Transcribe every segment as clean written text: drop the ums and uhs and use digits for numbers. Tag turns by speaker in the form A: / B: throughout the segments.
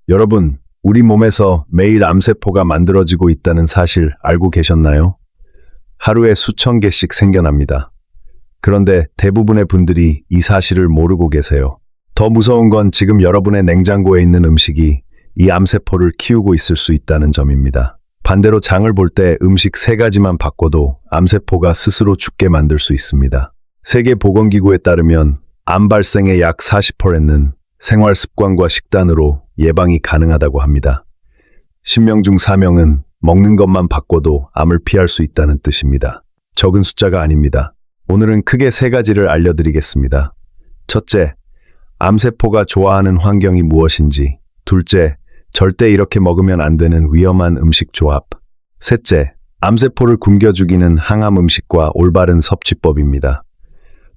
A: 여러분, 우리 몸에서 매일 암세포가 만들어지고 있다는 사실 알고 계셨나요? 하루에 수천 개씩 생겨납니다. 그런데 대부분의 분들이 이 사실을 모르고 계세요. 더 무서운 건 지금 여러분의 냉장고에 있는 음식이 이 암세포를 키우고 있을 수 있다는 점입니다. 반대로 장을 볼 때 음식 3가지만 바꿔도 암세포가 스스로 죽게 만들 수 있습니다. 세계보건기구에 따르면 암 발생의 약 40%는 생활 습관과 식단으로 예방이 가능하다고 합니다. 10명 중 4명은 먹는 것만 바꿔도 암을 피할 수 있다는 뜻입니다. 적은 숫자가 아닙니다. 오늘은 크게 3가지를 알려드리겠습니다. 첫째, 암세포가 좋아하는 환경이 무엇인지. 둘째, 절대 이렇게 먹으면 안 되는 위험한 음식 조합. 셋째, 암세포를 굶겨 죽이는 항암 음식과 올바른 섭취법입니다.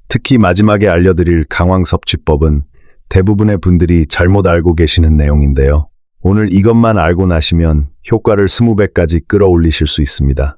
A: 특히 마지막에 알려드릴 강황 섭취법은 대부분의 분들이 잘못 알고 계시는 내용인데요. 오늘 이것만 알고 나시면 효과를 20배까지 끌어올리실 수 있습니다.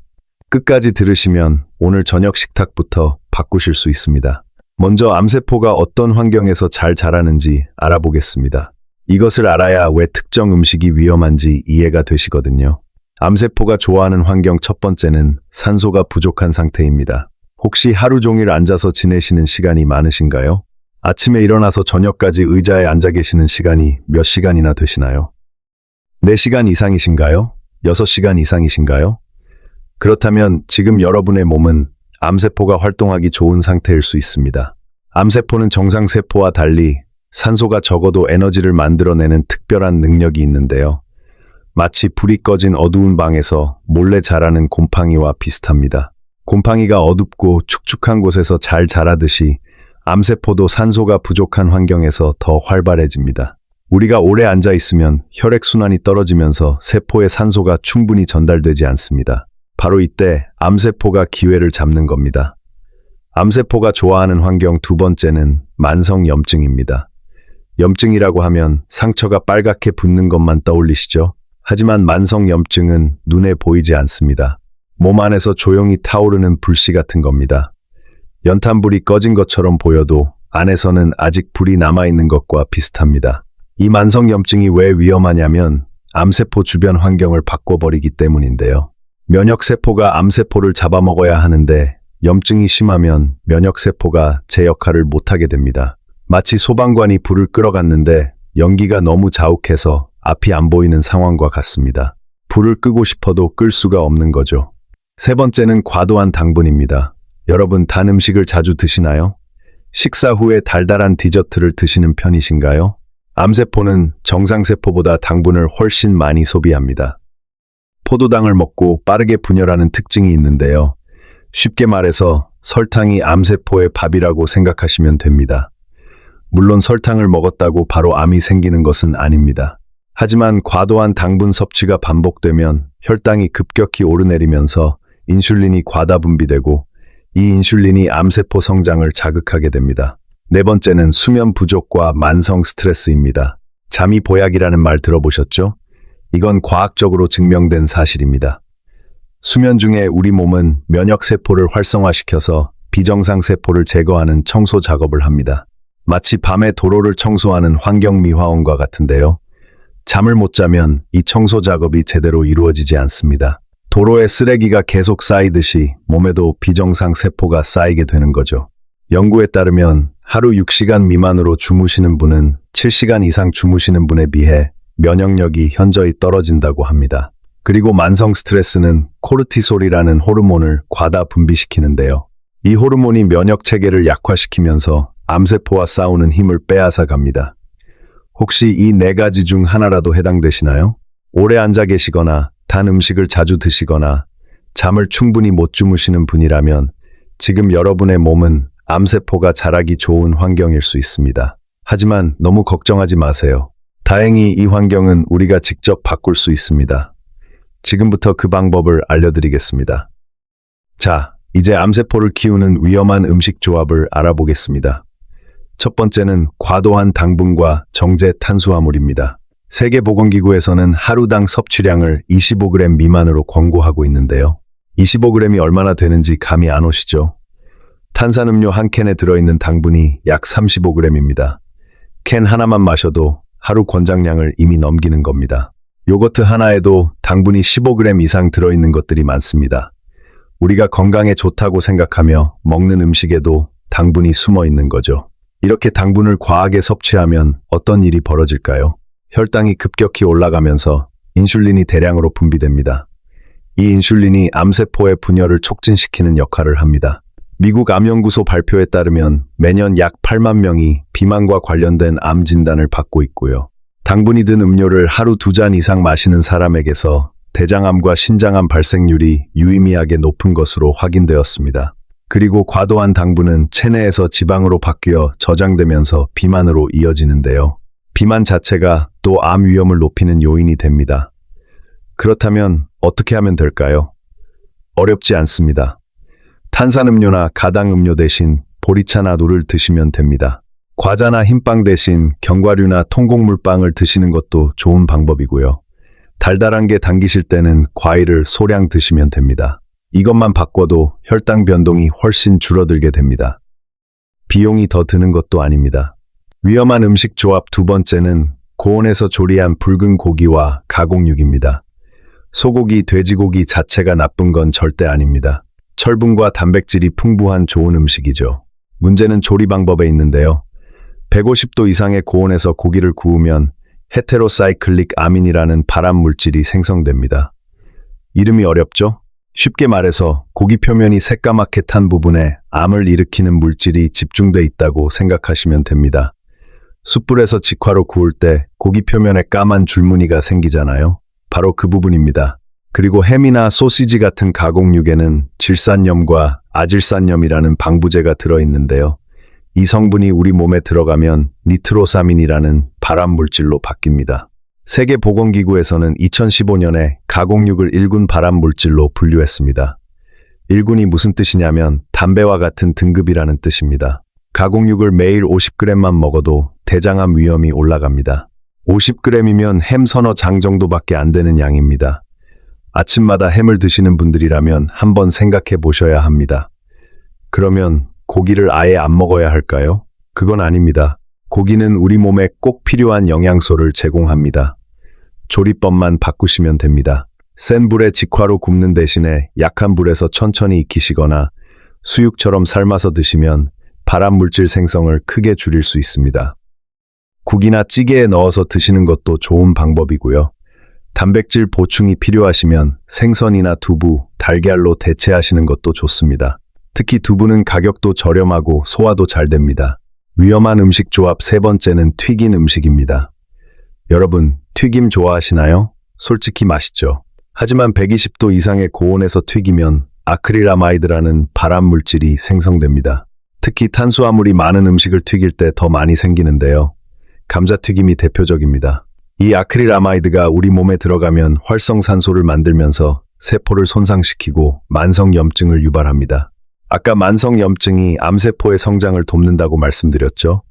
A: 끝까지 들으시면 오늘 저녁 식탁부터 바꾸실 수 있습니다. 먼저 암세포가 어떤 환경에서 잘 자라는지 알아보겠습니다. 이것을 알아야 왜 특정 음식이 위험한지 이해가 되시거든요. 암세포가 좋아하는 환경 첫 번째는 산소가 부족한 상태입니다. 혹시 하루 종일 앉아서 지내시는 시간이 많으신가요? 아침에 일어나서 저녁까지 의자에 앉아 계시는 시간이 몇 시간이나 되시나요? 4시간 이상이신가요? 6시간 이상이신가요? 그렇다면 지금 여러분의 몸은 암세포가 활동하기 좋은 상태일 수 있습니다. 암세포는 정상세포와 달리 산소가 적어도 에너지를 만들어내는 특별한 능력이 있는데요. 마치 불이 꺼진 어두운 방에서 몰래 자라는 곰팡이와 비슷합니다. 곰팡이가 어둡고 축축한 곳에서 잘 자라듯이 암세포도 산소가 부족한 환경에서 더 활발해집니다. 우리가 오래 앉아 있으면 혈액순환이 떨어지면서 세포에 산소가 충분히 전달되지 않습니다. 바로 이때 암세포가 기회를 잡는 겁니다. 암세포가 좋아하는 환경 두 번째는 만성염증입니다. 염증이라고 하면 상처가 빨갛게 붓는 것만 떠올리시죠? 하지만 만성염증은 눈에 보이지 않습니다. 몸 안에서 조용히 타오르는 불씨 같은 겁니다. 연탄불이 꺼진 것처럼 보여도 안에서는 아직 불이 남아있는 것과 비슷합니다. 이 만성염증이 왜 위험하냐면 암세포 주변 환경을 바꿔버리기 때문인데요. 면역세포가 암세포를 잡아먹어야 하는데 염증이 심하면 면역세포가 제 역할을 못하게 됩니다. 마치 소방관이 불을 끌어갔는데 연기가 너무 자욱해서 앞이 안 보이는 상황과 같습니다. 불을 끄고 싶어도 끌 수가 없는 거죠. 세 번째는 과도한 당분입니다. 여러분 단 음식을 자주 드시나요? 식사 후에 달달한 디저트를 드시는 편이신가요? 암세포는 정상세포보다 당분을 훨씬 많이 소비합니다. 포도당을 먹고 빠르게 분열하는 특징이 있는데요. 쉽게 말해서 설탕이 암세포의 밥이라고 생각하시면 됩니다. 물론 설탕을 먹었다고 바로 암이 생기는 것은 아닙니다. 하지만 과도한 당분 섭취가 반복되면 혈당이 급격히 오르내리면서 인슐린이 과다 분비되고 이 인슐린이 암세포 성장을 자극하게 됩니다. 네 번째는 수면 부족과 만성 스트레스입니다. 잠이 보약이라는 말 들어보셨죠? 이건 과학적으로 증명된 사실입니다. 수면 중에 우리 몸은 면역세포를 활성화시켜서 비정상세포를 제거하는 청소 작업을 합니다. 마치 밤에 도로를 청소하는 환경미화원과 같은데요. 잠을 못 자면 이 청소 작업이 제대로 이루어지지 않습니다. 도로에 쓰레기가 계속 쌓이듯이 몸에도 비정상 세포가 쌓이게 되는 거죠. 연구에 따르면 하루 6시간 미만으로 주무시는 분은 7시간 이상 주무시는 분에 비해 면역력이 현저히 떨어진다고 합니다. 그리고 만성 스트레스는 코르티솔이라는 호르몬을 과다 분비시키는데요. 이 호르몬이 면역 체계를 약화시키면서 암세포와 싸우는 힘을 빼앗아 갑니다. 혹시 이 4가지 중 하나라도 해당되시나요? 오래 앉아 계시거나 단 음식을 자주 드시거나 잠을 충분히 못 주무시는 분이라면 지금 여러분의 몸은 암세포가 자라기 좋은 환경일 수 있습니다. 하지만 너무 걱정하지 마세요. 다행히 이 환경은 우리가 직접 바꿀 수 있습니다. 지금부터 그 방법을 알려드리겠습니다. 자, 이제 암세포를 키우는 위험한 음식 조합을 알아보겠습니다. 첫 번째는 과도한 당분과 정제 탄수화물입니다. 세계보건기구에서는 하루당 섭취량을 25g 미만으로 권고하고 있는데요. 25g이 얼마나 되는지 감이 안 오시죠? 탄산음료 한 캔에 들어있는 당분이 약 35g입니다. 캔 하나만 마셔도 하루 권장량을 이미 넘기는 겁니다. 요거트 하나에도 당분이 15g 이상 들어있는 것들이 많습니다. 우리가 건강에 좋다고 생각하며 먹는 음식에도 당분이 숨어 있는 거죠. 이렇게 당분을 과하게 섭취하면 어떤 일이 벌어질까요? 혈당이 급격히 올라가면서 인슐린이 대량으로 분비됩니다. 이 인슐린이 암세포의 분열을 촉진시키는 역할을 합니다. 미국 암연구소 발표에 따르면 매년 약 8만 명이 비만과 관련된 암 진단을 받고 있고요. 당분이 든 음료를 하루 2잔 이상 마시는 사람에게서 대장암과 신장암 발생률이 유의미하게 높은 것으로 확인되었습니다. 그리고 과도한 당분은 체내에서 지방으로 바뀌어 저장되면서 비만으로 이어지는데요. 비만 자체가 또 암 위험을 높이는 요인이 됩니다. 그렇다면 어떻게 하면 될까요? 어렵지 않습니다. 탄산음료나 가당음료 대신 보리차나 물을 드시면 됩니다. 과자나 흰빵 대신 견과류나 통곡물빵을 드시는 것도 좋은 방법이고요. 달달한 게 당기실 때는 과일을 소량 드시면 됩니다. 이것만 바꿔도 혈당 변동이 훨씬 줄어들게 됩니다. 비용이 더 드는 것도 아닙니다. 위험한 음식 조합 두 번째는 고온에서 조리한 붉은 고기와 가공육입니다. 소고기, 돼지고기 자체가 나쁜 건 절대 아닙니다. 철분과 단백질이 풍부한 좋은 음식이죠. 문제는 조리 방법에 있는데요. 150도 이상의 고온에서 고기를 구우면 헤테로사이클릭 아민이라는 발암 물질이 생성됩니다. 이름이 어렵죠? 쉽게 말해서 고기 표면이 새까맣게 탄 부분에 암을 일으키는 물질이 집중돼 있다고 생각하시면 됩니다. 숯불에서 직화로 구울 때 고기 표면에 까만 줄무늬가 생기잖아요. 바로 그 부분입니다. 그리고 햄이나 소시지 같은 가공육에는 질산염과 아질산염이라는 방부제가 들어있는데요. 이 성분이 우리 몸에 들어가면 니트로사민이라는 발암 물질로 바뀝니다. 세계보건기구에서는 2015년에 가공육을 1군 발암 물질로 분류했습니다. 1군이 무슨 뜻이냐면 담배와 같은 등급이라는 뜻입니다. 가공육을 매일 50g만 먹어도 대장암 위험이 올라갑니다. 50g이면 햄 서너 장 정도밖에 안 되는 양입니다. 아침마다 햄을 드시는 분들이라면 한번 생각해 보셔야 합니다. 그러면 고기를 아예 안 먹어야 할까요? 그건 아닙니다. 고기는 우리 몸에 꼭 필요한 영양소를 제공합니다. 조리법만 바꾸시면 됩니다. 센 불에 직화로 굽는 대신에 약한 불에서 천천히 익히시거나 수육처럼 삶아서 드시면 발암 물질 생성을 크게 줄일 수 있습니다. 국이나 찌개에 넣어서 드시는 것도 좋은 방법이고요. 단백질 보충이 필요하시면 생선이나 두부, 달걀로 대체하시는 것도 좋습니다. 특히 두부는 가격도 저렴하고 소화도 잘 됩니다. 위험한 음식 조합 세 번째는 튀긴 음식입니다. 여러분, 튀김 좋아하시나요? 솔직히 맛있죠. 하지만 120도 이상의 고온에서 튀기면 아크릴아마이드라는 발암 물질이 생성됩니다. 특히 탄수화물이 많은 음식을 튀길 때 더 많이 생기는데요. 감자튀김이 대표적입니다. 이 아크릴아마이드가 우리 몸에 들어가면 활성산소를 만들면서 세포를 손상시키고 만성염증을 유발합니다. 아까 만성염증이 암세포의 성장을 돕는다고 말씀드렸죠.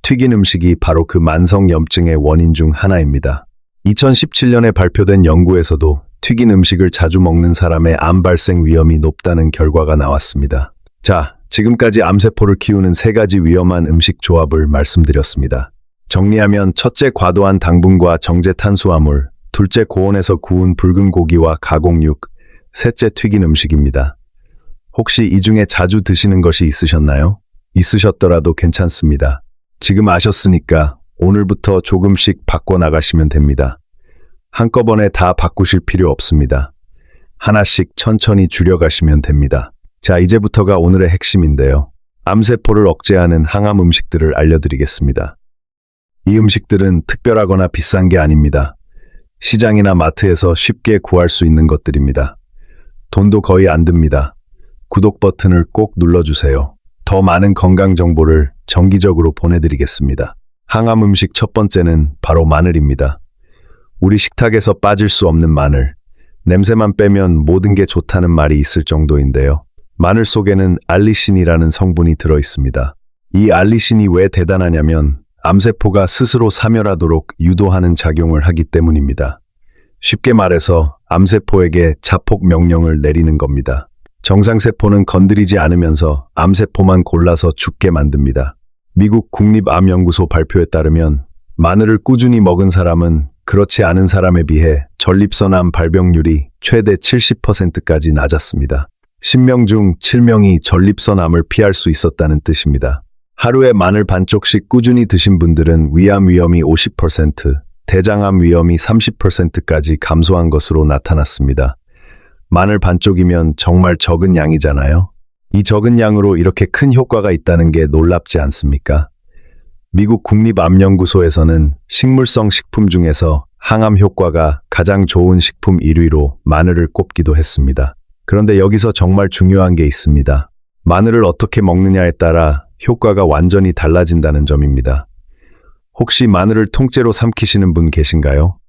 A: 튀긴 음식이 바로 그 만성염증의 원인 중 하나입니다. 2017년에 발표된 연구에서도 튀긴 음식을 자주 먹는 사람의 암 발생 위험이 높다는 결과가 나왔습니다. 자, 지금까지 암세포를 키우는 3가지 위험한 음식 조합을 말씀드렸습니다. 정리하면 첫째 과도한 당분과 정제 탄수화물, 둘째 고온에서 구운 붉은 고기와 가공육, 셋째 튀긴 음식입니다. 혹시 이 중에 자주 드시는 것이 있으셨나요? 있으셨더라도 괜찮습니다. 지금 아셨으니까 오늘부터 조금씩 바꿔나가시면 됩니다. 한꺼번에 다 바꾸실 필요 없습니다. 하나씩 천천히 줄여가시면 됩니다. 자, 이제부터가 오늘의 핵심인데요. 암세포를 억제하는 항암 음식들을 알려드리겠습니다. 이 음식들은 특별하거나 비싼 게 아닙니다. 시장이나 마트에서 쉽게 구할 수 있는 것들입니다. 돈도 거의 안 듭니다. 구독 버튼을 꼭 눌러주세요. 더 많은 건강 정보를 정기적으로 보내드리겠습니다. 항암 음식 첫 번째는 바로 마늘입니다. 우리 식탁에서 빠질 수 없는 마늘. 냄새만 빼면 모든 게 좋다는 말이 있을 정도인데요. 마늘 속에는 알리신이라는 성분이 들어있습니다. 이 알리신이 왜 대단하냐면 암세포가 스스로 사멸하도록 유도하는 작용을 하기 때문입니다. 쉽게 말해서 암세포에게 자폭 명령을 내리는 겁니다. 정상세포는 건드리지 않으면서 암세포만 골라서 죽게 만듭니다. 미국 국립암연구소 발표에 따르면 마늘을 꾸준히 먹은 사람은 그렇지 않은 사람에 비해 전립선암 발병률이 최대 70%까지 낮았습니다. 10명 중 7명이 전립선암을 피할 수 있었다는 뜻입니다. 하루에 마늘 반쪽씩 꾸준히 드신 분들은 위암 위험이 50%, 대장암 위험이 30%까지 감소한 것으로 나타났습니다. 마늘 반쪽이면 정말 적은 양이잖아요. 이 적은 양으로 이렇게 큰 효과가 있다는 게 놀랍지 않습니까? 미국 국립암연구소에서는 식물성 식품 중에서 항암 효과가 가장 좋은 식품 1위로 마늘을 꼽기도 했습니다. 그런데 여기서 정말 중요한 게 있습니다. 마늘을 어떻게 먹느냐에 따라 효과가 완전히 달라진다는 점입니다. 혹시 마늘을 통째로 삼키시는 분 계신가요?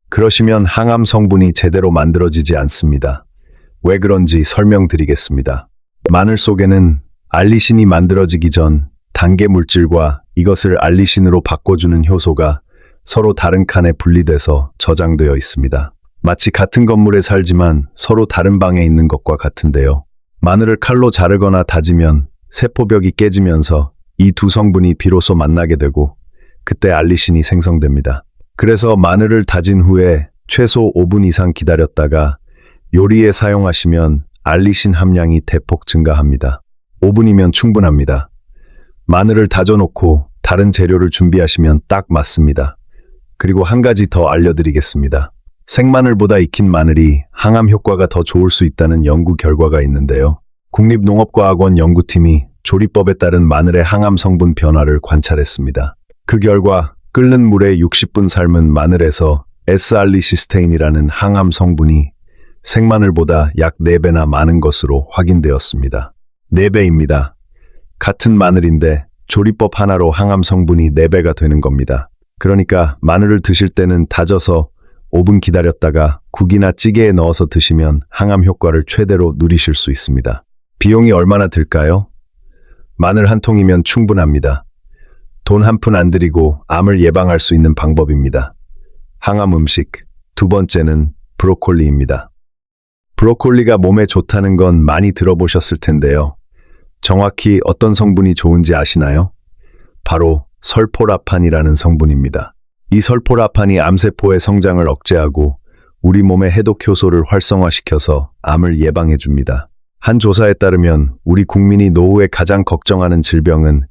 A: 그러시면 항암 성분이 제대로 만들어지지 않습니다. 왜 그런지 설명드리겠습니다. 마늘 속에는 알리신이 만들어지기 전 단계 물질과 이것을 알리신으로 바꿔주는 효소가 서로 다른 칸에 분리돼서 저장되어 있습니다. 마치 같은 건물에 살지만 서로 다른 방에 있는 것과 같은데요. 마늘을 칼로 자르거나 다지면 세포벽이 깨지면서 이 두 성분이 비로소 만나게 되고 그때 알리신이 생성됩니다. 그래서 마늘을 다진 후에 최소 5분 이상 기다렸다가 요리에 사용하시면 알리신 함량이 대폭 증가합니다. 5분이면 충분합니다. 마늘을 다져놓고 다른 재료를 준비하시면 딱 맞습니다. 그리고 한 가지 더 알려드리겠습니다. 생마늘보다 익힌 마늘이 항암 효과가 더 좋을 수 있다는 연구 결과가 있는데요. 국립농업과학원 연구팀이 조리법에 따른 마늘의 항암 성분 변화를 관찰했습니다. 그 결과 끓는 물에 60분 삶은 마늘에서 S알리시스테인이라는 항암 성분이 생마늘보다 약 4배나 많은 것으로 확인되었습니다. 4배입니다. 같은 마늘인데 조리법 하나로 항암 성분이 4배가 되는 겁니다. 그러니까 마늘을 드실 때는 다져서 5분 기다렸다가 국이나 찌개에 넣어서 드시면 항암 효과를 최대로 누리실 수 있습니다. 비용이 얼마나 들까요? 마늘 한 통이면 충분합니다. 돈 한 푼 안 들이고 암을 예방할 수 있는 방법입니다. 항암 음식, 두 번째는 브로콜리입니다. 브로콜리가 몸에 좋다는 건 많이 들어보셨을 텐데요. 정확히 어떤 성분이 좋은지 아시나요? 바로 설포라판이라는 성분입니다. 이 설포라판이 암세포의 성장을 억제하고 우리 몸의 해독 효소를 활성화시켜서 암을 예방해 줍니다. 한 조사에 따르면 우리 국민이 노후에 가장 걱정하는 질병은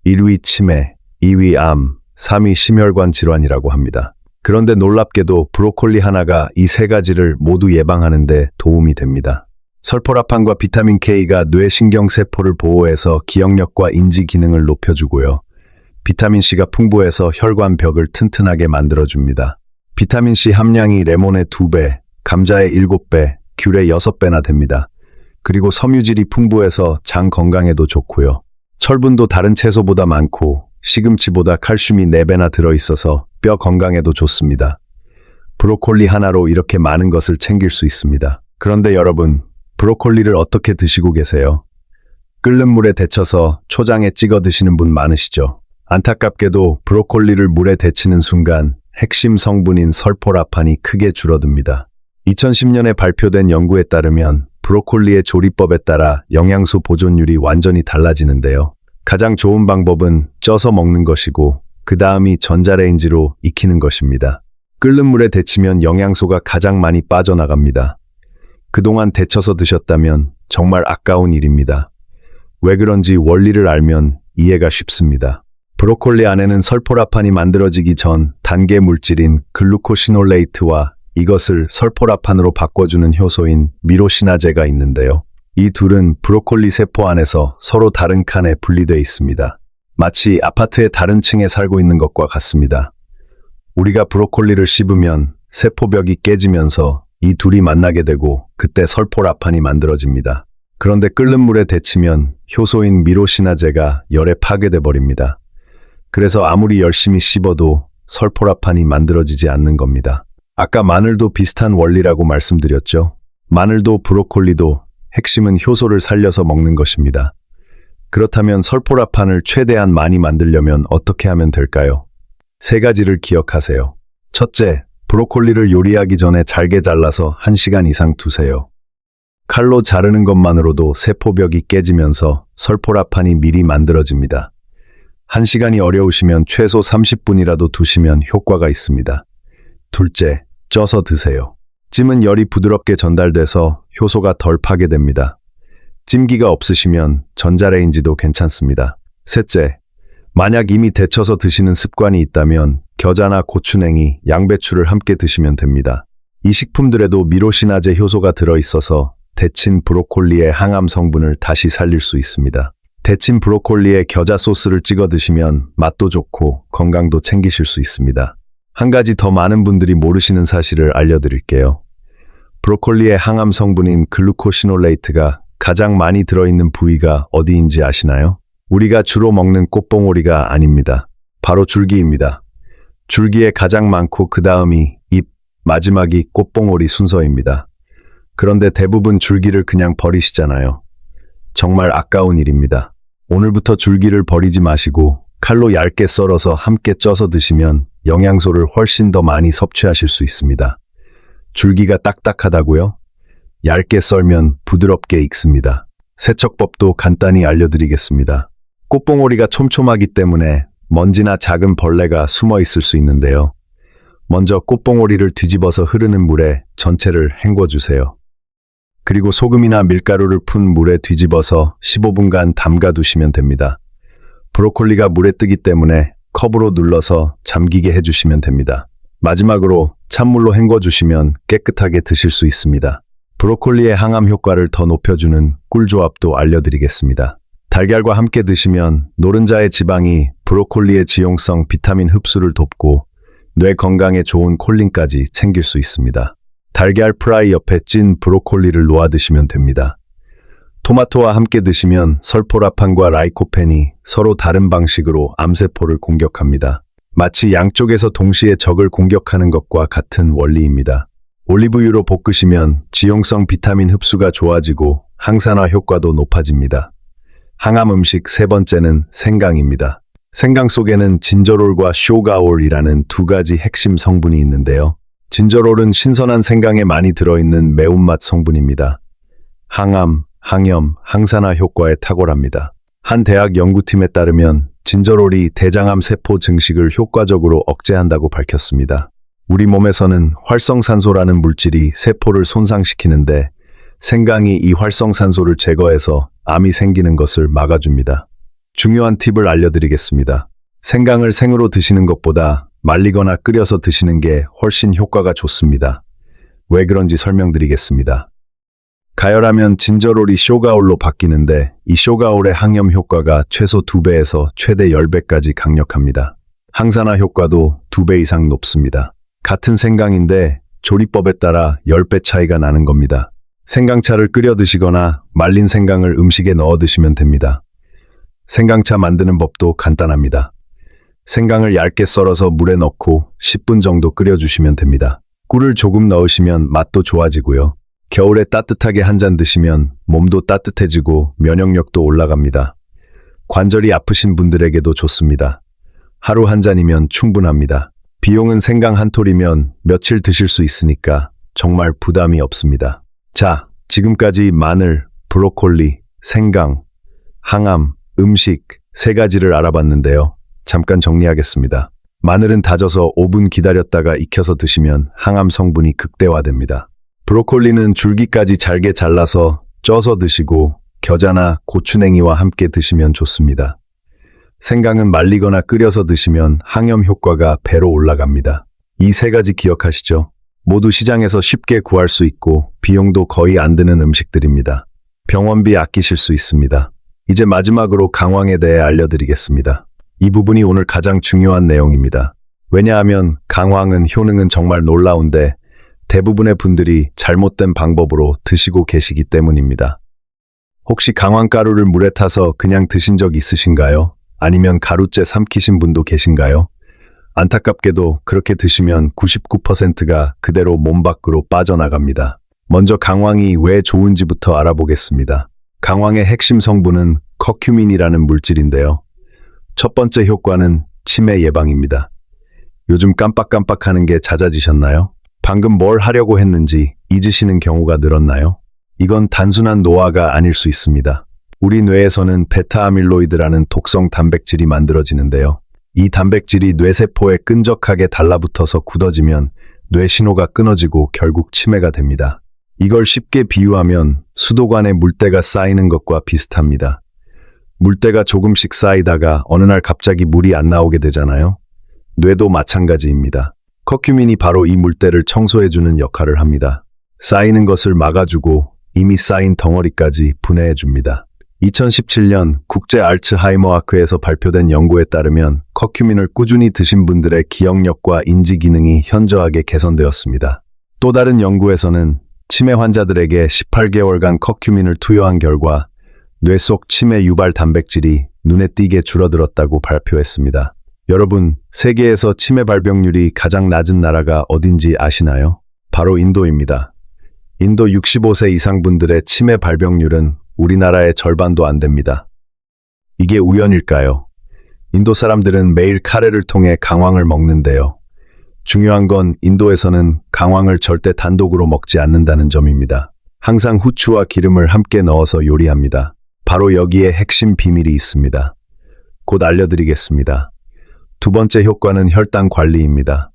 A: 1위 치매, 2위 암, 3위 심혈관 질환이라고 합니다. 그런데 놀랍게도 브로콜리 하나가 이 세 가지를 모두 예방하는 데 도움이 됩니다. 설포라판과 비타민 K가 뇌신경세포를 보호해서 기억력과 인지 기능을 높여주고요. 비타민 C가 풍부해서 혈관벽을 튼튼하게 만들어줍니다. 비타민 C 함량이 레몬의 2배, 감자의 7배, 귤의 6배나 됩니다. 그리고 섬유질이 풍부해서 장 건강에도 좋고요. 철분도 다른 채소보다 많고 시금치보다 칼슘이 4배나 들어있어서 뼈 건강에도 좋습니다. 브로콜리 하나로 이렇게 많은 것을 챙길 수 있습니다. 그런데 여러분, 브로콜리를 어떻게 드시고 계세요? 끓는 물에 데쳐서 초장에 찍어 드시는 분 많으시죠? 안타깝게도 브로콜리를 물에 데치는 순간 핵심 성분인 설포라판이 크게 줄어듭니다. 2010년에 발표된 연구에 따르면 브로콜리의 조리법에 따라 영양소 보존율이 완전히 달라지는데요. 가장 좋은 방법은 쪄서 먹는 것이고 그 다음이 전자레인지로 익히는 것입니다. 끓는 물에 데치면 영양소가 가장 많이 빠져나갑니다. 그동안 데쳐서 드셨다면 정말 아까운 일입니다. 왜 그런지 원리를 알면 이해가 쉽습니다. 브로콜리 안에는 설포라판이 만들어지기 전 단계 물질인 글루코시놀레이트와 이것을 설포라판으로 바꿔주는 효소인 미로시나제가 있는데요. 이 둘은 브로콜리 세포 안에서 서로 다른 칸에 분리되어 있습니다. 마치 아파트의 다른 층에 살고 있는 것과 같습니다. 우리가 브로콜리를 씹으면 세포벽이 깨지면서 이 둘이 만나게 되고 그때 설포라판이 만들어집니다. 그런데 끓는 물에 데치면 효소인 미로시나제가 열에 파괴돼 버립니다. 그래서 아무리 열심히 씹어도 설포라판이 만들어지지 않는 겁니다. 아까 마늘도 비슷한 원리라고 말씀드렸죠. 마늘도 브로콜리도 핵심은 효소를 살려서 먹는 것입니다. 그렇다면 설포라판을 최대한 많이 만들려면 어떻게 하면 될까요? 3가지를 기억하세요. 첫째, 브로콜리를 요리하기 전에 잘게 잘라서 1시간 이상 두세요. 칼로 자르는 것만으로도 세포벽이 깨지면서 설포라판이 미리 만들어집니다. 1시간이 어려우시면 최소 30분이라도 두시면 효과가 있습니다. 둘째, 쪄서 드세요. 찜은 열이 부드럽게 전달돼서 효소가 덜 파괴됩니다. 찜기가 없으시면 전자레인지도 괜찮습니다. 셋째, 만약 이미 데쳐서 드시는 습관이 있다면 겨자나 고추냉이, 양배추를 함께 드시면 됩니다. 이 식품들에도 미로시나제 효소가 들어있어서 데친 브로콜리의 항암 성분을 다시 살릴 수 있습니다. 데친 브로콜리에 겨자 소스를 찍어 드시면 맛도 좋고 건강도 챙기실 수 있습니다. 한 가지 더 많은 분들이 모르시는 사실을 알려드릴게요. 브로콜리의 항암 성분인 글루코시놀레이트가 가장 많이 들어있는 부위가 어디인지 아시나요? 우리가 주로 먹는 꽃봉오리가 아닙니다. 바로 줄기입니다. 줄기에 가장 많고 그 다음이 잎, 마지막이 꽃봉오리 순서입니다. 그런데 대부분 줄기를 그냥 버리시잖아요. 정말 아까운 일입니다. 오늘부터 줄기를 버리지 마시고 칼로 얇게 썰어서 함께 쪄서 드시면 영양소를 훨씬 더 많이 섭취하실 수 있습니다. 줄기가 딱딱하다고요? 얇게 썰면 부드럽게 익습니다. 세척법도 간단히 알려드리겠습니다. 꽃봉오리가 촘촘하기 때문에 먼지나 작은 벌레가 숨어 있을 수 있는데요. 먼저 꽃봉오리를 뒤집어서 흐르는 물에 전체를 헹궈주세요. 그리고 소금이나 밀가루를 푼 물에 뒤집어서 15분간 담가두시면 됩니다. 브로콜리가 물에 뜨기 때문에 컵으로 눌러서 잠기게 해주시면 됩니다. 마지막으로 찬물로 헹궈주시면 깨끗하게 드실 수 있습니다. 브로콜리의 항암 효과를 더 높여주는 꿀조합도 알려드리겠습니다. 달걀과 함께 드시면 노른자의 지방이 브로콜리의 지용성 비타민 흡수를 돕고 뇌 건강에 좋은 콜린까지 챙길 수 있습니다. 달걀 프라이 옆에 찐 브로콜리를 놓아 드시면 됩니다. 토마토와 함께 드시면 설포라판과 라이코펜이 서로 다른 방식으로 암세포를 공격합니다. 마치 양쪽에서 동시에 적을 공격하는 것과 같은 원리입니다. 올리브유로 볶으시면 지용성 비타민 흡수가 좋아지고 항산화 효과도 높아집니다. 항암 음식 세 번째는 생강입니다. 생강 속에는 진저롤과 쇼가올이라는 두 가지 핵심 성분이 있는데요. 진저롤은 신선한 생강에 많이 들어있는 매운맛 성분입니다. 항암, 항염, 항산화 효과에 탁월합니다. 한 대학 연구팀에 따르면 진저롤이 대장암 세포 증식을 효과적으로 억제한다고 밝혔습니다. 우리 몸에서는 활성산소라는 물질이 세포를 손상시키는데 생강이 이 활성산소를 제거해서 암이 생기는 것을 막아줍니다. 중요한 팁을 알려드리겠습니다. 생강을 생으로 드시는 것보다 말리거나 끓여서 드시는 게 훨씬 효과가 좋습니다. 왜 그런지 설명드리겠습니다. 가열하면 진저롤이 쇼가올로 바뀌는데 이 쇼가올의 항염 효과가 최소 2배에서 최대 10배까지 강력합니다. 항산화 효과도 2배 이상 높습니다. 같은 생강인데 조리법에 따라 10배 차이가 나는 겁니다. 생강차를 끓여 드시거나 말린 생강을 음식에 넣어 드시면 됩니다. 생강차 만드는 법도 간단합니다. 생강을 얇게 썰어서 물에 넣고 10분 정도 끓여주시면 됩니다. 꿀을 조금 넣으시면 맛도 좋아지고요. 겨울에 따뜻하게 한 잔 드시면 몸도 따뜻해지고 면역력도 올라갑니다. 관절이 아프신 분들에게도 좋습니다. 하루 한 잔이면 충분합니다. 비용은 생강 한 톨이면 며칠 드실 수 있으니까 정말 부담이 없습니다. 자, 지금까지 마늘, 브로콜리, 생강, 항암, 음식 세 가지를 알아봤는데요. 잠깐 정리하겠습니다. 마늘은 다져서 5분 기다렸다가 익혀서 드시면 항암 성분이 극대화됩니다. 브로콜리는 줄기까지 잘게 잘라서 쪄서 드시고 겨자나 고추냉이와 함께 드시면 좋습니다. 생강은 말리거나 끓여서 드시면 항염 효과가 배로 올라갑니다. 이 세 가지 기억하시죠? 모두 시장에서 쉽게 구할 수 있고 비용도 거의 안 드는 음식들입니다. 병원비 아끼실 수 있습니다. 이제 마지막으로 강황에 대해 알려드리겠습니다. 이 부분이 오늘 가장 중요한 내용입니다. 왜냐하면 강황은 효능은 정말 놀라운데 대부분의 분들이 잘못된 방법으로 드시고 계시기 때문입니다. 혹시 강황가루를 물에 타서 그냥 드신 적 있으신가요? 아니면 가루째 삼키신 분도 계신가요? 안타깝게도 그렇게 드시면 99%가 그대로 몸 밖으로 빠져나갑니다. 먼저 강황이 왜 좋은지부터 알아보겠습니다. 강황의 핵심 성분은 커큐민이라는 물질인데요. 첫 번째 효과는 치매 예방입니다. 요즘 깜빡깜빡하는 게 잦아지셨나요? 방금 뭘 하려고 했는지 잊으시는 경우가 늘었나요? 이건 단순한 노화가 아닐 수 있습니다. 우리 뇌에서는 베타아밀로이드라는 독성 단백질이 만들어지는데요. 이 단백질이 뇌세포에 끈적하게 달라붙어서 굳어지면 뇌 신호가 끊어지고 결국 치매가 됩니다. 이걸 쉽게 비유하면 수도관에 물때가 쌓이는 것과 비슷합니다. 물때가 조금씩 쌓이다가 어느 날 갑자기 물이 안 나오게 되잖아요. 뇌도 마찬가지입니다. 커큐민이 바로 이 물때를 청소해주는 역할을 합니다. 쌓이는 것을 막아주고 이미 쌓인 덩어리까지 분해해줍니다. 2017년 국제 알츠하이머 학회에서 발표된 연구에 따르면 커큐민을 꾸준히 드신 분들의 기억력과 인지 기능이 현저하게 개선되었습니다. 또 다른 연구에서는 치매 환자들에게 18개월간 커큐민을 투여한 결과 뇌 속 치매 유발 단백질이 눈에 띄게 줄어들었다고 발표했습니다. 여러분, 세계에서 치매 발병률이 가장 낮은 나라가 어딘지 아시나요? 바로 인도입니다. 인도 65세 이상 분들의 치매 발병률은 우리나라의 절반도 안 됩니다. 이게 우연일까요? 인도 사람들은 매일 카레를 통해 강황을 먹는데요. 중요한 건 인도에서는 강황을 절대 단독으로 먹지 않는다는 점입니다. 항상 후추와 기름을 함께 넣어서 요리합니다. 바로 여기에 핵심 비밀이 있습니다. 곧 알려드리겠습니다. 두 번째 효과는 혈당 관리입니다.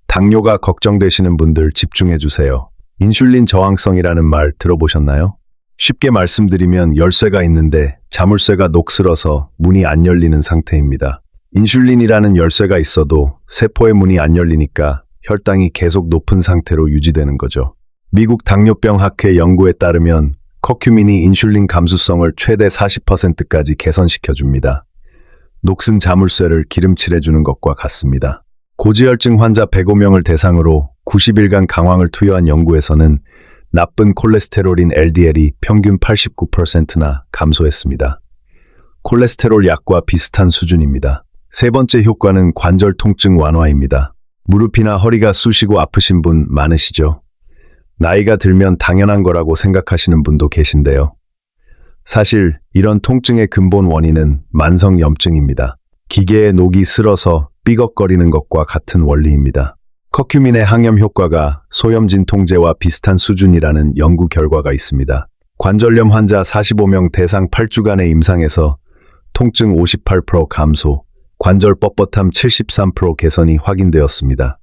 A: 당뇨가 걱정되시는 분들 집중해 주세요. 인슐린 저항성이라는 말 들어보셨나요? 쉽게 말씀드리면 열쇠가 있는데 자물쇠가 녹슬어서 문이 안 열리는 상태입니다. 인슐린이라는 열쇠가 있어도 세포의 문이 안 열리니까 혈당이 계속 높은 상태로 유지되는 거죠. 미국 당뇨병 학회 연구에 따르면 커큐민이 인슐린 감수성을 최대 40%까지 개선시켜줍니다. 녹슨 자물쇠를 기름칠해주는 것과 같습니다. 고지혈증 환자 105명을 대상으로 90일간 강황을 투여한 연구에서는 나쁜 콜레스테롤인 LDL이 평균 89%나 감소했습니다. 콜레스테롤 약과 비슷한 수준입니다. 세 번째 효과는 관절 통증 완화입니다. 무릎이나 허리가 쑤시고 아프신 분 많으시죠? 나이가 들면 당연한 거라고 생각하시는 분도 계신데요. 사실 이런 통증의 근본 원인은 만성염증입니다. 기계의 녹이 슬어서 삐걱거리는 것과 같은 원리입니다. 커큐민의 항염 효과가 소염 진통제와 비슷한 수준이라는 연구 결과가 있습니다. 관절염 환자 45명 대상 8주간의 임상에서 통증 58% 감소, 관절 뻣뻣함 73% 개선이 확인되었습니다.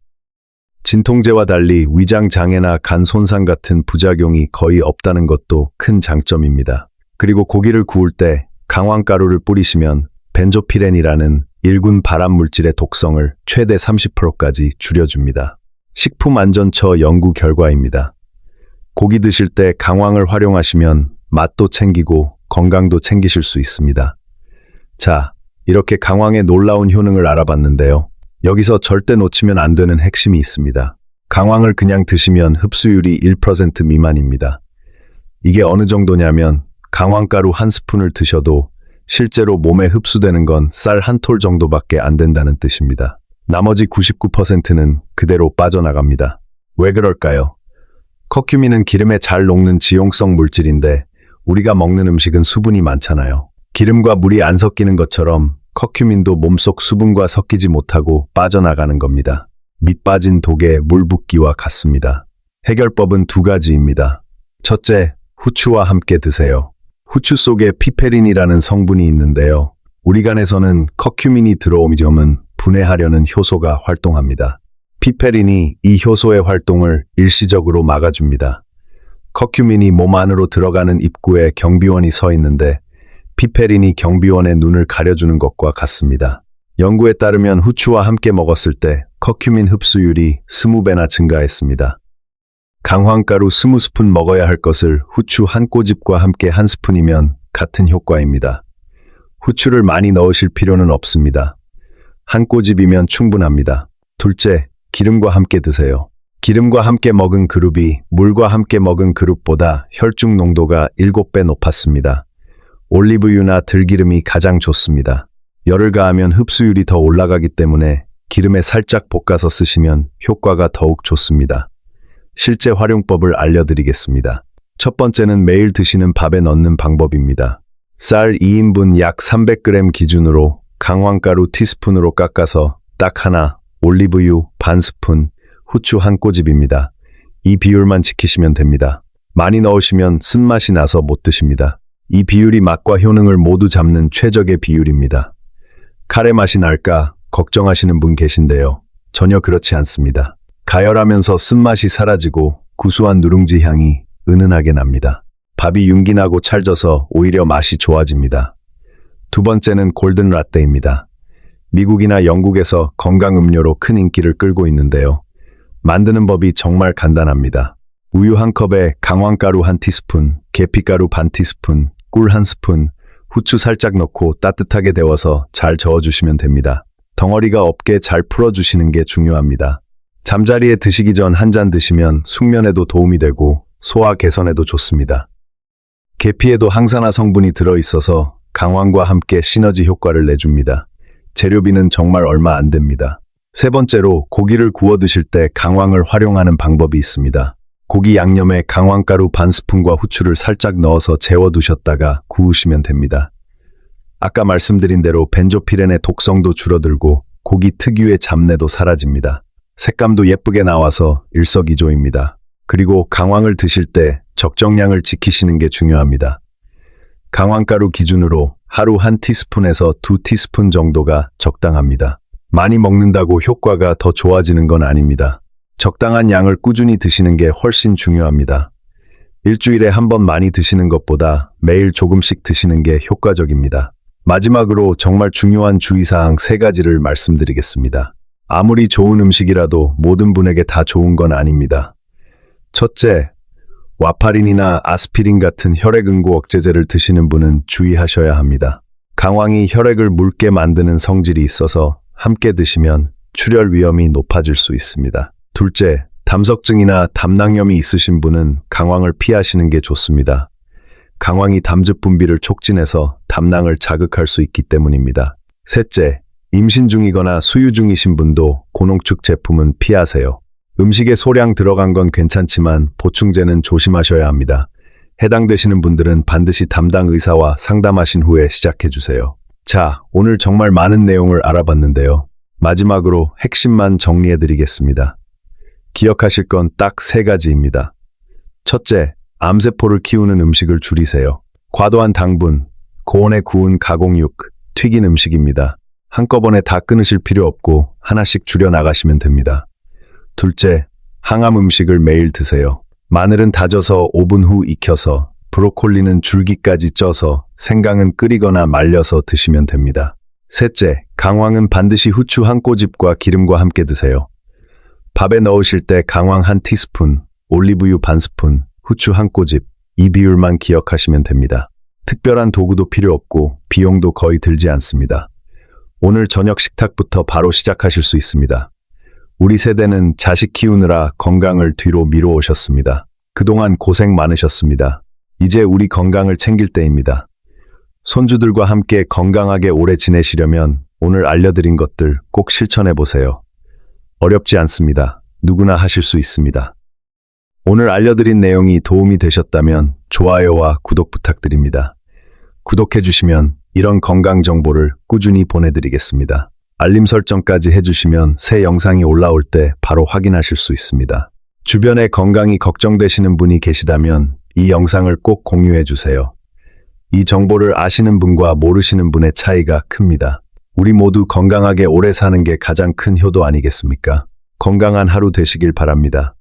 A: 진통제와 달리 위장 장애나 간 손상 같은 부작용이 거의 없다는 것도 큰 장점입니다. 그리고 고기를 구울 때 강황가루를 뿌리시면 벤조피렌이라는 일군 발암 물질의 독성을 최대 30%까지 줄여줍니다. 식품안전처 연구 결과입니다. 고기 드실 때 강황을 활용하시면 맛도 챙기고 건강도 챙기실 수 있습니다. 자, 이렇게 강황의 놀라운 효능을 알아봤는데요. 여기서 절대 놓치면 안 되는 핵심이 있습니다. 강황을 그냥 드시면 흡수율이 1% 미만입니다. 이게 어느 정도냐면 강황가루 한 스푼을 드셔도 실제로 몸에 흡수되는 건 쌀 한 톨 정도밖에 안 된다는 뜻입니다. 나머지 99%는 그대로 빠져나갑니다. 왜 그럴까요? 커큐민은 기름에 잘 녹는 지용성 물질인데 우리가 먹는 음식은 수분이 많잖아요. 기름과 물이 안 섞이는 것처럼 커큐민도 몸속 수분과 섞이지 못하고 빠져나가는 겁니다. 밑 빠진 독에 물 붓기와 같습니다. 해결법은 두 가지입니다. 첫째, 후추와 함께 드세요. 후추 속에 피페린이라는 성분이 있는데요. 우리 간에서는 커큐민이 들어오면 분해하려는 효소가 활동합니다. 피페린이 이 효소의 활동을 일시적으로 막아줍니다. 커큐민이 몸 안으로 들어가는 입구에 경비원이 서 있는데 피페린이 경비원의 눈을 가려주는 것과 같습니다. 연구에 따르면 후추와 함께 먹었을 때 커큐민 흡수율이 20배나 증가했습니다. 강황가루 20스푼 먹어야 할 것을 후추 한 꼬집과 함께 한 스푼이면 같은 효과입니다. 후추를 많이 넣으실 필요는 없습니다. 한 꼬집이면 충분합니다. 둘째, 기름과 함께 드세요. 기름과 함께 먹은 그룹이 물과 함께 먹은 그룹보다 혈중 농도가 7배 높았습니다. 올리브유나 들기름이 가장 좋습니다. 열을 가하면 흡수율이 더 올라가기 때문에 기름에 살짝 볶아서 쓰시면 효과가 더욱 좋습니다. 실제 활용법을 알려드리겠습니다. 첫 번째는 매일 드시는 밥에 넣는 방법입니다. 쌀 2인분 약 300g 기준으로 강황가루 티스푼으로 깎아서 딱 하나, 올리브유 반 스푼, 후추 한 꼬집입니다. 이 비율만 지키시면 됩니다. 많이 넣으시면 쓴맛이 나서 못 드십니다. 이 비율이 맛과 효능을 모두 잡는 최적의 비율입니다. 카레 맛이 날까 걱정하시는 분 계신데요. 전혀 그렇지 않습니다. 가열하면서 쓴맛이 사라지고 구수한 누룽지 향이 은은하게 납니다. 밥이 윤기나고 찰져서 오히려 맛이 좋아집니다. 두 번째는 골든 라떼입니다. 미국이나 영국에서 건강 음료로 큰 인기를 끌고 있는데요. 만드는 법이 정말 간단합니다. 우유 한 컵에 강황가루 한 티스푼, 계피가루 반 티스푼, 꿀 한 스푼, 후추 살짝 넣고 따뜻하게 데워서 잘 저어주시면 됩니다. 덩어리가 없게 잘 풀어주시는 게 중요합니다. 잠자리에 드시기 전 한 잔 드시면 숙면에도 도움이 되고 소화 개선에도 좋습니다. 계피에도 항산화 성분이 들어있어서 강황과 함께 시너지 효과를 내줍니다. 재료비는 정말 얼마 안 됩니다. 세 번째로 고기를 구워 드실 때 강황을 활용하는 방법이 있습니다. 고기 양념에 강황가루 반 스푼과 후추를 살짝 넣어서 재워두셨다가 구우시면 됩니다. 아까 말씀드린 대로 벤조피렌의 독성도 줄어들고 고기 특유의 잡내도 사라집니다. 색감도 예쁘게 나와서 일석이조입니다. 그리고 강황을 드실 때 적정량을 지키시는 게 중요합니다. 강황가루 기준으로 하루 한 티스푼에서 2티스푼 정도가 적당합니다. 많이 먹는다고 효과가 더 좋아지는 건 아닙니다. 적당한 양을 꾸준히 드시는 게 훨씬 중요합니다. 일주일에 한 번 많이 드시는 것보다 매일 조금씩 드시는 게 효과적입니다. 마지막으로 정말 중요한 주의사항 3가지를 말씀드리겠습니다. 아무리 좋은 음식이라도 모든 분에게 다 좋은 건 아닙니다. 첫째, 와파린이나 아스피린 같은 혈액응고 억제제를 드시는 분은 주의하셔야 합니다. 강황이 혈액을 묽게 만드는 성질이 있어서 함께 드시면 출혈 위험이 높아질 수 있습니다. 둘째, 담석증이나 담낭염이 있으신 분은 강황을 피하시는 게 좋습니다. 강황이 담즙 분비를 촉진해서 담낭을 자극할 수 있기 때문입니다. 셋째, 임신 중이거나 수유 중이신 분도 고농축 제품은 피하세요. 음식에 소량 들어간 건 괜찮지만 보충제는 조심하셔야 합니다. 해당되시는 분들은 반드시 담당 의사와 상담하신 후에 시작해주세요. 자, 오늘 정말 많은 내용을 알아봤는데요. 마지막으로 핵심만 정리해드리겠습니다. 기억하실 건 딱 3가지입니다. 첫째, 암세포를 키우는 음식을 줄이세요. 과도한 당분, 고온에 구운 가공육, 튀긴 음식입니다. 한꺼번에 다 끊으실 필요 없고 하나씩 줄여 나가시면 됩니다. 둘째, 항암 음식을 매일 드세요. 마늘은 다져서 5분 후 익혀서, 브로콜리는 줄기까지 쪄서, 생강은 끓이거나 말려서 드시면 됩니다. 셋째, 강황은 반드시 후추 한 꼬집과 기름과 함께 드세요. 밥에 넣으실 때 강황 한 티스푼, 올리브유 반 스푼, 후추 한 꼬집, 이 비율만 기억하시면 됩니다. 특별한 도구도 필요 없고 비용도 거의 들지 않습니다. 오늘 저녁 식탁부터 바로 시작하실 수 있습니다. 우리 세대는 자식 키우느라 건강을 뒤로 미뤄오셨습니다. 그동안 고생 많으셨습니다. 이제 우리 건강을 챙길 때입니다. 손주들과 함께 건강하게 오래 지내시려면 오늘 알려드린 것들 꼭 실천해보세요. 어렵지 않습니다. 누구나 하실 수 있습니다. 오늘 알려드린 내용이 도움이 되셨다면 좋아요와 구독 부탁드립니다. 구독해주시면 이런 건강 정보를 꾸준히 보내드리겠습니다. 알림 설정까지 해주시면 새 영상이 올라올 때 바로 확인하실 수 있습니다. 주변에 건강이 걱정되시는 분이 계시다면 이 영상을 꼭 공유해주세요. 이 정보를 아시는 분과 모르시는 분의 차이가 큽니다. 우리 모두 건강하게 오래 사는 게 가장 큰 효도 아니겠습니까? 건강한 하루 되시길 바랍니다.